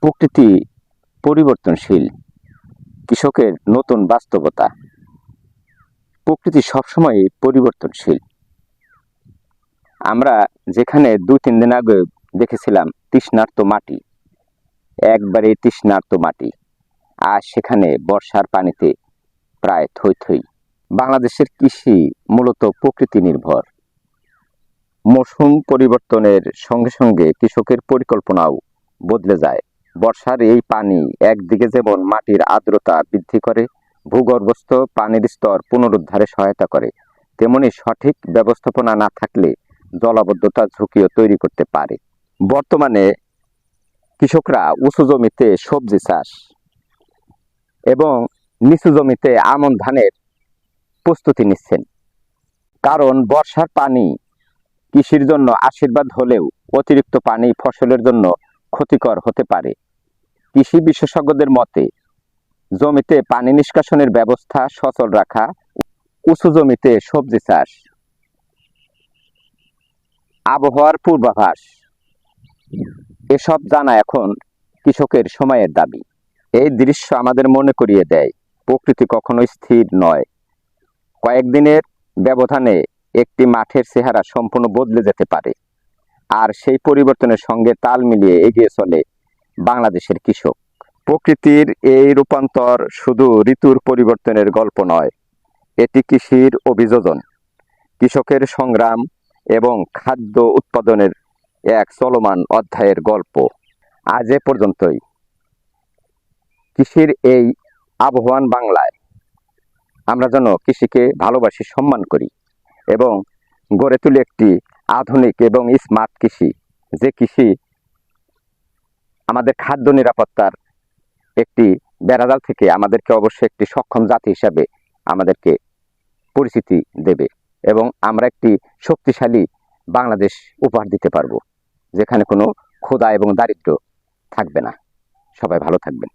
প্রকৃতি পরিবর্তনশীল, কৃষকের নতুন বাস্তবতা। প্রকৃতি সবসময় পরিবর্তনশীল। আমরা যেখানে 2-3 দিন আগে দেখেছিলাম তৃষ্ণার্ত মাটি, একবারে তৃষ্ণার্ত মাটি, আর সেখানে বর্ষার পানিতে প্রায় থই থই। বাংলাদেশের কৃষি মূলত প্রকৃতি নির্ভর। মৌসুম পরিবর্তনের সঙ্গে সঙ্গে কৃষকের পরিকল্পনাও বদলে যায়। বর্ষার এই পানি একদিকে যেমন মাটির আর্দ্রতা বৃদ্ধি করে, ভূগর্ভস্থ পানির স্তর পুনরুদ্ধারে সহায়তা করে, তেমনি সঠিক ব্যবস্থাপনা না থাকলে জলাবদ্ধতা ঝুঁকিও তৈরি করতে পারে। বর্তমানে কৃষকরা উঁচু জমিতে সবজি চাষ এবং নিচু জমিতে আমন ধানের প্রস্তুতি নিচ্ছেন। কারণ বর্ষার পানি কৃষির জন্য আশীর্বাদ হলেও অতিরিক্ত পানি ফসলের জন্য ক্ষতিকর হতে পারে। কৃষি বিশেষজ্ঞদের মতে জমিতে পানি নিষ্কাশনের ব্যবস্থা সচল রাখা, উঁচু জমিতে সবজি চাষ, আবহাওয়ার পূর্বাভাস, এসব জানা এখন কৃষকের সময়ের দাবি। এই দৃশ্য আমাদের মনে করিয়ে দেয় প্রকৃতি কখনোই স্থির নয়। কয়েকদিনের ব্যবধানে একটি মাঠের চেহারা সম্পূর্ণ বদলে যেতে পারে, আর সেই পরিবর্তনের সঙ্গে তাল মিলিয়ে এগিয়ে চলে বাংলাদেশের কৃষক। প্রকৃতির এই রূপান্তর শুধু ঋতুর পরিবর্তনের গল্প নয়, এটি কৃষির অভিযোজন, কৃষকের সংগ্রাম এবং খাদ্য উৎপাদনের এক চলমান অধ্যায়ের গল্প। আজ এ পর্যন্তই। কৃষির এই আবহমান বাংলায় আমরা যেন কৃষিকে ভালোবাসি, সম্মান করি এবং গড়ে তুলি একটি আধুনিক এবং স্মার্ট কৃষি, যে কৃষি আমাদের খাদ্য নিরাপত্তার একটি বেড়াজাল থেকে আমাদেরকে অবশ্যই একটি সক্ষম জাতি হিসাবে আমাদেরকে পরিচিতি দেবে এবং আমরা একটি শক্তিশালী বাংলাদেশ উপহার দিতে পারবো, যেখানে কোনো ক্ষুধা এবং দারিদ্র্য থাকবে না। সবাই ভালো থাকবেন।